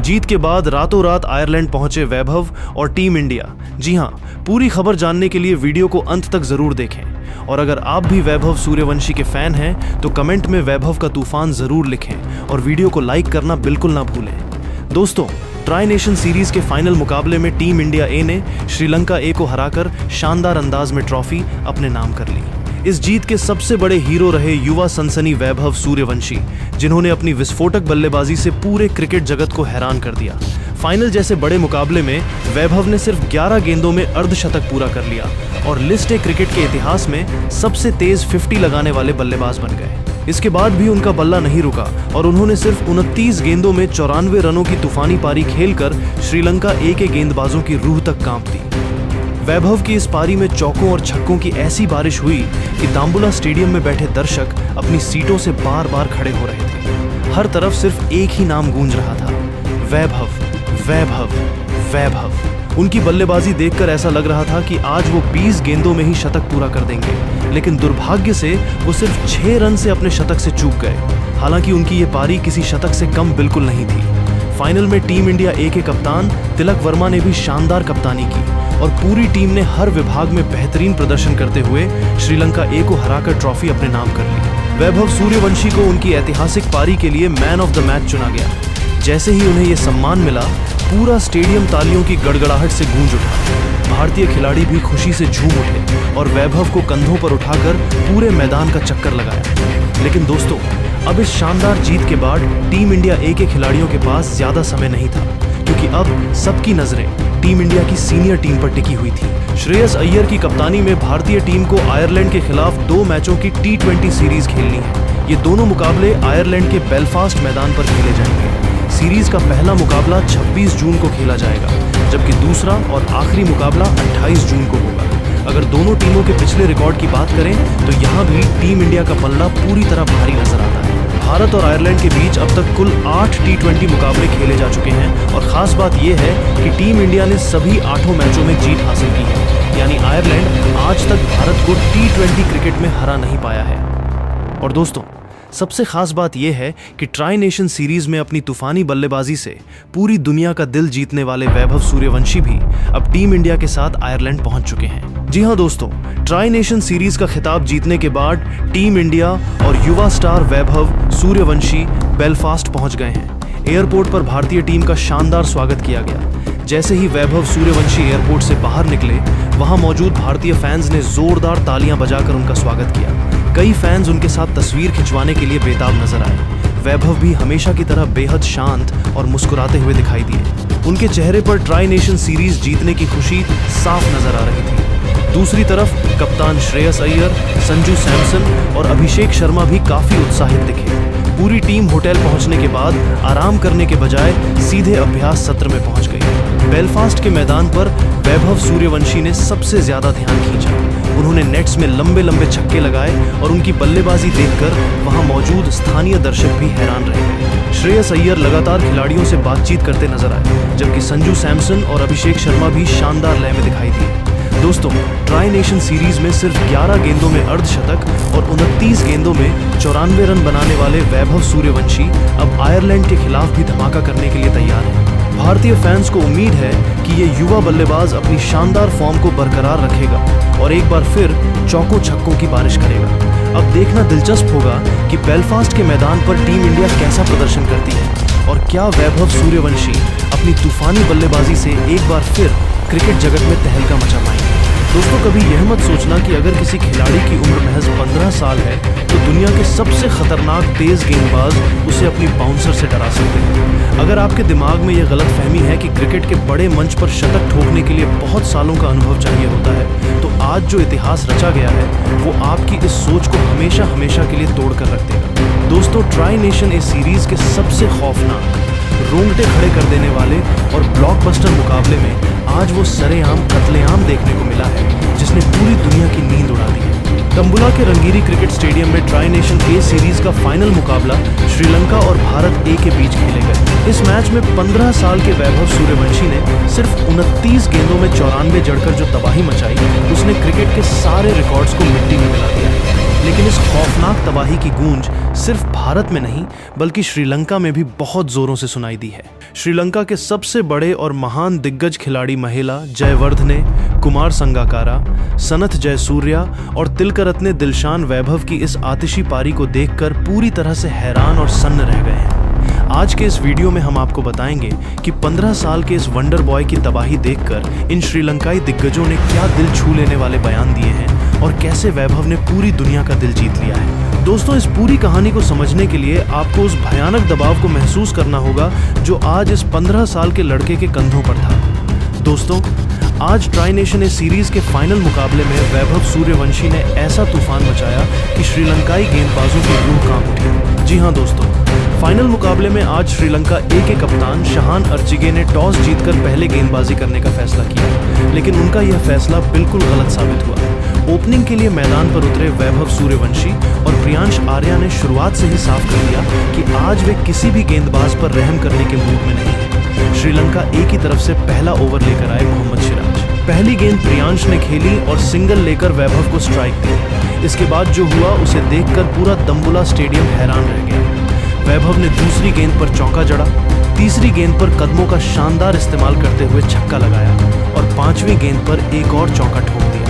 जीत के बाद रातों रात आयरलैंड पहुंचे वैभव और टीम इंडिया। जी हां, पूरी खबर जानने के लिए वीडियो को अंत तक जरूर देखें। और अगर आप भी वैभव सूर्यवंशी के फैन हैं तो कमेंट में वैभव का तूफान जरूर लिखें और वीडियो को लाइक करना बिल्कुल ना भूलें। दोस्तों, ट्राई नेशन सीरीज के फाइनल मुकाबले में टीम इंडिया ए ने श्रीलंका ए को हराकर शानदार अंदाज में ट्रॉफी अपने नाम कर ली। इस जीत के सबसे बड़े हीरो रहे युवा सनसनी वैभव सूर्यवंशी, जिन्होंने अपनी विस्फोटक बल्लेबाजी से पूरे क्रिकेट जगत को हैरान कर दिया। फाइनल जैसे बड़े मुकाबले में वैभव ने सिर्फ 11 गेंदों में अर्धशतक पूरा कर लिया और लिस्ट ए क्रिकेट के इतिहास में सबसे तेज 50 लगाने वाले बल्लेबाज बन गए। इसके बाद भी उनका बल्ला नहीं रुका और उन्होंने सिर्फ 29 गेंदों में 94 रनों की तूफानी पारी खेलकर श्रीलंका ए के गेंदबाजों की रूह तक कांप दी। वैभव की इस पारी में चौकों और छक्कों की ऐसी बारिश हुई कि दाम्बुला स्टेडियम में बैठे दर्शक अपनी सीटों से बार बार खड़े हो रहे थे। हर तरफ सिर्फ एक ही नाम गूंज रहा था, वैभव, वैभव, वैभव। उनकी बल्लेबाजी देखकर ऐसा लग रहा था कि आज वो 20 गेंदों में ही शतक पूरा कर देंगे, लेकिन दुर्भाग्य से वो सिर्फ 6 रन से अपने शतक से चूक गए। हालांकि उनकी ये पारी किसी शतक से कम बिल्कुल नहीं थी। फाइनल में टीम इंडिया ए के कप्तान तिलक वर्मा ने भी शानदार कप्तानी की और पूरी टीम ने हर विभाग में बेहतरीन प्रदर्शन करते हुए श्रीलंका ए को हराकर ट्रॉफी अपने नाम कर ली। वैभव सूर्यवंशी को उनकी ऐतिहासिक पारी के लिए मैन ऑफ द मैच चुना गया। जैसे ही उन्हें यह सम्मान मिला, पूरा स्टेडियम तालियों की गड़गड़ाहट से गूंज उठा। भारतीय खिलाड़ी भी खुशी से झूम उठे और वैभव को कंधों पर उठाकर पूरे मैदान का चक्कर लगाया। लेकिन दोस्तों, अब इस शानदार जीत के बाद टीम इंडिया ए के खिलाड़ियों के पास ज्यादा समय नहीं था, क्योंकि अब सबकी नजरें टीम इंडिया की सीनियर टीम पर टिकी हुई थी। श्रेयस अय्यर की कप्तानी में भारतीय टीम को आयरलैंड के खिलाफ 2 मैचों की T20 सीरीज खेलनी है। ये दोनों मुकाबले आयरलैंड के बेलफास्ट मैदान पर खेले जाएंगे। सीरीज का पहला मुकाबला 26 जून को खेला जाएगा, जबकि दूसरा और आखिरी मुकाबला 28 जून को होगा। अगर दोनों टीमों के पिछले रिकॉर्ड की बात करें तो यहाँ भी टीम इंडिया का पल्ला पूरी तरह भारी नजर आता है। भारत और आयरलैंड के बीच अब तक कुल 8 T20 मुकाबले खेले जा चुके हैं और खास बात यह है कि टीम इंडिया ने सभी 8 मैचों में जीत हासिल की है। यानी आयरलैंड आज तक भारत को T20 क्रिकेट में हरा नहीं पाया है। और दोस्तों, सबसे खास बात यह है कि ट्राई नेशन सीरीज में अपनी तूफानी बल्लेबाजी से पूरी दुनिया का दिल जीतने वाले वैभव सूर्यवंशी भी अब टीम इंडिया के साथ आयरलैंड पहुंच चुके हैं। जी हां दोस्तों, ट्राई नेशन सीरीज का खिताब जीतने के बाद टीम इंडिया और युवा स्टार वैभव सूर्यवंशी बेलफास्ट पहुंच गए हैं। एयरपोर्ट पर भारतीय टीम का शानदार स्वागत किया गया। जैसे ही वैभव सूर्यवंशी एयरपोर्ट से बाहर निकले, वहां मौजूद भारतीय फैंस ने जोरदार तालियां बजाकर उनका स्वागत किया। कई फैंस उनके साथ तस्वीर खिंचवाने के लिए बेताब नजर आए। वैभव भी हमेशा की तरह बेहद शांत और मुस्कुराते हुए दिखाई दिए। उनके चेहरे पर ट्राई नेशन सीरीज जीतने की खुशी साफ नजर आ रही थी। दूसरी तरफ कप्तान श्रेयस अय्यर, संजू सैमसन और अभिषेक शर्मा भी काफी उत्साहित दिखे। पूरी टीम होटल पहुंचने के बाद आराम करने के बजाय सीधे अभ्यास सत्र में पहुंच गई। बेलफास्ट के मैदान पर वैभव सूर्यवंशी ने सबसे ज्यादा ध्यान खींचा। उन्होंने नेट्स में लंबे लंबे छक्के लगाए और उनकी बल्लेबाजी देखकर वहां मौजूद स्थानीय दर्शक भी हैरान रहे। श्रेयस अय्यर लगातार खिलाड़ियों से बातचीत करते नजर आए, जबकि संजू सैमसन और अभिषेक शर्मा भी शानदार लय में दिखाई दिए। दोस्तों, ट्राई नेशन सीरीज में सिर्फ 11 गेंदों में अर्धशतक और 29 गेंदों में 94 रन बनाने वाले वैभव सूर्यवंशी अब आयरलैंड के खिलाफ भी धमाका करने के लिए तैयार हैं। भारतीय फैंस को उम्मीद है कि ये युवा बल्लेबाज अपनी शानदार फॉर्म को बरकरार रखेगा और एक बार फिर चौकों छक्कों की बारिश करेगा। अब देखना दिलचस्प होगा कि बेलफास्ट के मैदान पर टीम इंडिया कैसा प्रदर्शन करती है और क्या वैभव सूर्यवंशी अपनी तूफानी बल्लेबाजी से एक बार फिर क्रिकेट जगत में तहलका मचा पाएंगे। दोस्तों, कभी यह मत सोचना कि अगर किसी खिलाड़ी की उम्र महज 15 साल है तो दुनिया के सबसे खतरनाक तेज गेंदबाज उसे अपनी बाउंसर से डरा सकते हैं। अगर आपके दिमाग में यह गलतफहमी है कि क्रिकेट के बड़े मंच पर शतक ठोकने के लिए बहुत सालों का अनुभव चाहिए होता है, तो आज जो इतिहास रचा गया है वो आपकी इस सोच को हमेशा हमेशा के लिए तोड़ कर रख देगा। दोस्तों, ट्राई नेशन ए सीरीज के सबसे खौफनाक, रोंगटे खड़े कर देने वाले और ब्लॉकबस्टर मुकाबले में आज वो सरेआम कत्लेआम देखने को मिला है जिसने पूरी दुनिया की नींद उड़ा दी है। तंबुला के रंगीरी क्रिकेट स्टेडियम में ट्राई नेशन ए सीरीज का फाइनल मुकाबला श्रीलंका और भारत ए के बीच खेले गए। इस मैच में 15 साल के वैभव सूर्यवंशी ने सिर्फ 29 गेंदों में 94 जड़कर जो तबाही मचाई, उसने क्रिकेट के सारे रिकॉर्ड्स को मिट्टी में मिला दिया। लेकिन इस खौफनाक तबाही की गूंज सिर्फ भारत में नहीं बल्कि श्रीलंका में भी बहुत जोरों से सुनाई दी है। श्रीलंका के सबसे बड़े और महान दिग्गज खिलाड़ी महिला जयवर्धने, कुमार संगाकारा, सनथ जयसूर्या और तिलकरत्ने दिलशान वैभव की इस आतिशी पारी को देखकर पूरी तरह से हैरान और सन्न रह गए हैं। आज के इस वीडियो में हम आपको बताएंगे कि 15 साल के इस वंडर बॉय की तबाही देखकर इन श्रीलंकाई दिग्गजों ने क्या दिल छू लेने वाले बयान दिए हैं और कैसे वैभव ने पूरी दुनिया का दिल जीत लिया है। दोस्तों, इस पूरी कहानी को समझने के लिए आपको उस भयानक दबाव को महसूस करना होगा जो आज इस 15 साल के लड़के के कंधों पर था। दोस्तों, आज ट्राई नेशन ए सीरीज के फाइनल मुकाबले में वैभव सूर्यवंशी ने ऐसा तूफान मचाया कि श्रीलंकाई गेंदबाजों की रूह कांप उठी। जी हाँ दोस्तों, फाइनल मुकाबले में आज श्रीलंका ए के कप्तान शहान अर्चिगे ने टॉस जीतकर पहले गेंदबाजी करने का फैसला किया, लेकिन उनका यह फैसला बिल्कुल गलत साबित हुआ। ओपनिंग के लिए मैदान पर उतरे वैभव सूर्यवंशी और प्रियांश आर्या ने शुरुआत से ही साफ कर दिया कि आज वे किसी भी गेंदबाज पर रहम करने के मूड में नहीं है। श्रीलंका ए की तरफ से पहला ओवर लेकर आए मोहम्मद सिराज। पहली गेंद प्रियांश ने खेली और सिंगल लेकर वैभव को स्ट्राइक दी। इसके बाद जो हुआ उसे देखकर पूरा दम्बुला स्टेडियम हैरान रह गया। वैभव ने दूसरी गेंद पर चौका जड़ा, तीसरी गेंद पर कदमों का शानदार इस्तेमाल करते हुए छक्का लगाया और पांचवी गेंद पर एक और चौका ठोक दिया।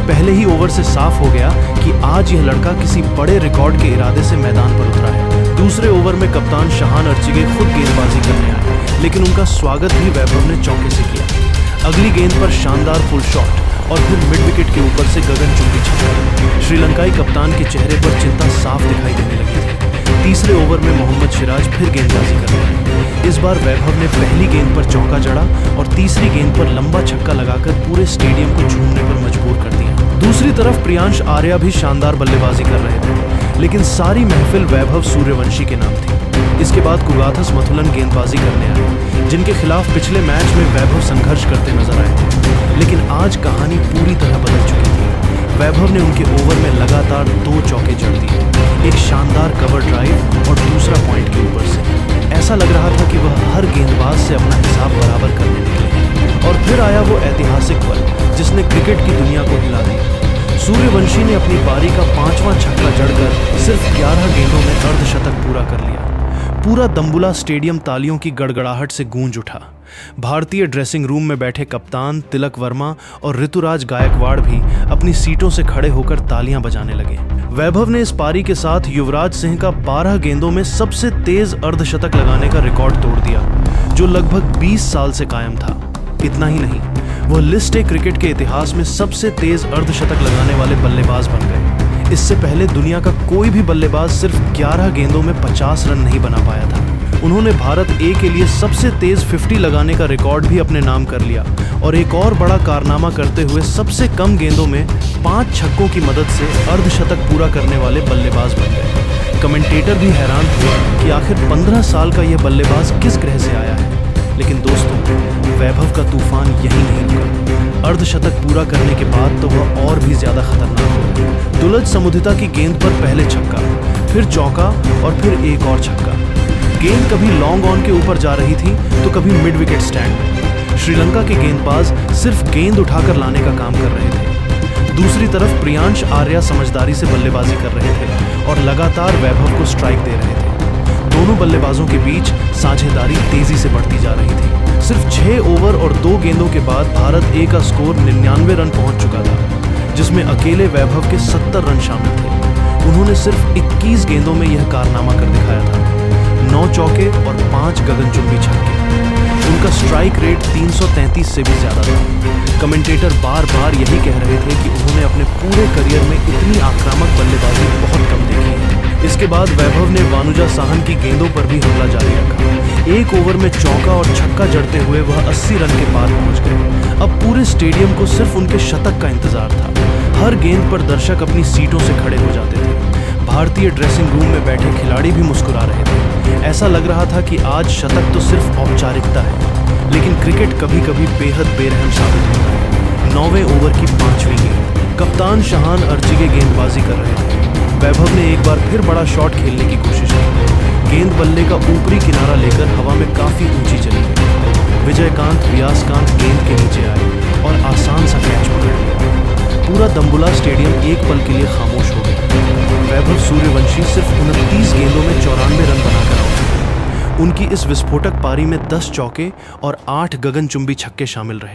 पहले ही ओवर से साफ हो गया कि आज यह लड़का किसी बड़े रिकॉर्ड के इरादे से मैदान पर उतरा है। दूसरे ओवर में कप्तान शहान अर्चिगे खुद गेंदबाजी करने आए, लेकिन उनका स्वागत भी वैभव ने चौके से किया। अगली गेंद पर शानदार फुल शॉट और फिर मिड विकेट के ऊपर से गगनचुंबी छक्का। श्रीलंकाई कप्तान के चेहरे पर चिंता साफ दिखाई देने लगी थी। तीसरे ओवर में मोहम्मद सिराज फिर गेंदबाजी कर रहे हैं। इस बार वैभव ने पहली गेंद पर चौका जड़ा और तीसरी गेंद पर लंबा छक्का लगाकर पूरे स्टेडियम को झूमने पर मजबूर कर दिया। दूसरी तरफ प्रियांश आर्या भी शानदार बल्लेबाजी कर रहे थे, लेकिन सारी महफिल वैभव सूर्यवंशी के नाम थी। इसके बाद कुगाथस मथुलन गेंदबाजी करने आए, जिनके खिलाफ पिछले मैच में वैभव संघर्ष करते नजर आए थे। लेकिन आज कहानी पूरी तरह बदल चुकी थी। वैभव ने उनके ओवर में लगातार 2 चौके जड़ दिए, एक शानदार कवर ड्राइव और दूसरा पॉइंट के ऊपर से। ऐसा लग रहा था कि वह हर गेंदबाज से अपना हिसाब बराबर करने निकले। और फिर आया वो ऐतिहासिक पल जिसने क्रिकेट की दुनिया को हिला दिया। सूर्यवंशी ने अपनी पारी का 5वां छक्का जड़कर सिर्फ 11 गेंदों में अर्धशतक पूरा कर लिया। पूरा दम्बुला स्टेडियम तालियों की गड़गड़ाहट से गूंज उठा। भारतीय ड्रेसिंग रूम में बैठे कप्तान तिलक वर्मा और ऋतुराज गायकवाड़ भी अपनी सीटों से खड़े होकर तालियां बजाने लगे। वैभव ने इस पारी के साथ युवराज सिंह का 12 गेंदों में सबसे तेज अर्धशतक लगाने का रिकॉर्ड तोड़ दिया, जो लगभग 20 साल से कायम था। इतना ही नहीं, वह लिस्ट ए क्रिकेट के इतिहास में सबसे तेज अर्धशतक लगाने वाले बल्लेबाज बन गए। इससे पहले दुनिया का कोई भी बल्लेबाज सिर्फ 11 गेंदों में 50 रन नहीं बना पाया था। उन्होंने भारत ए के लिए सबसे तेज 50 लगाने का रिकॉर्ड भी अपने नाम कर लिया और एक और बड़ा कारनामा करते हुए सबसे कम गेंदों में 5 छक्कों की मदद से अर्धशतक पूरा करने वाले बल्लेबाज बन गए। कमेंटेटर भी हैरान हुए कि आखिर 15 साल का यह बल्लेबाज किस ग्रह से आया है। लेकिन दोस्तों, वैभव का तूफान यही नहीं रुका। अर्धशतक पूरा करने के बाद तो वह और भी ज्यादा खतरनाक हो। दुलज समुदिता की गेंद पर पहले छक्का, फिर चौका और फिर एक और छक्का। गेंद कभी लॉन्ग ऑन के ऊपर जा रही थी तो कभी मिड विकेट स्टैंड में। श्रीलंका के गेंदबाज सिर्फ गेंद उठाकर लाने का काम कर रहे थे। दूसरी तरफ प्रियांश आर्या समझदारी से बल्लेबाजी कर रहे थे और लगातार वैभव को स्ट्राइक दे रहे थे। दोनों बल्लेबाजों के बीच साझेदारी तेजी से बढ़ती जा रही थी। सिर्फ 6 ओवर और 2 गेंदों के बाद भारत ए का स्कोर 99 रन पहुंच चुका था, जिसमें अकेले वैभव के 70 रन शामिल थे। उन्होंने सिर्फ 21 गेंदों में यह कारनामा कर दिखाया था, 9 चौके और 5 गगनचुंबी छक्के। उनका स्ट्राइक रेट 333 से भी ज्यादा था। कमेंटेटर बार बार यही कह रहे थे कि उन्होंने अपने पूरे करियर में इतनी आक्रामक बल्लेबाजी बहुत कम देखी है। इसके बाद वैभव ने वानुजा साहन की गेंदों पर भी हमला जारी रखा। एक ओवर में चौका और छक्का जड़ते हुए वह 80 रन के पार पहुंच गए। अब पूरे स्टेडियम को सिर्फ उनके शतक का इंतजार था। हर गेंद पर दर्शक अपनी सीटों से खड़े हो जाते थे। भारतीय ड्रेसिंग रूम में बैठे खिलाड़ी भी मुस्कुरा रहे थे। ऐसा लग रहा था कि आज शतक तो सिर्फ औपचारिकता है, लेकिन क्रिकेट कभी कभी बेहद बेरहम साबित होता है। 9वें ओवर की 5वीं गेंद, कप्तान शहान अर्चिगे गेंदबाजी कर रहे थे। वैभव ने एक बार फिर बड़ा शॉट खेलने की कोशिश की। गेंद बल्ले का ऊपरी किनारा लेकर हवा में काफी ऊंची चली गई। विजयकांत व्यासकांत गेंद के नीचे आए और आसान सा कैच पकड़ लिया। पूरा दम्बुला स्टेडियम एक पल के लिए खामोश हो गया। वैभव सूर्यवंशी सिर्फ 29 गेंदों में 94 रन बनाकर आउट हुए। उनकी इस विस्फोटक पारी में 10 चौके और 8 गगनचुंबी छक्के शामिल रहे।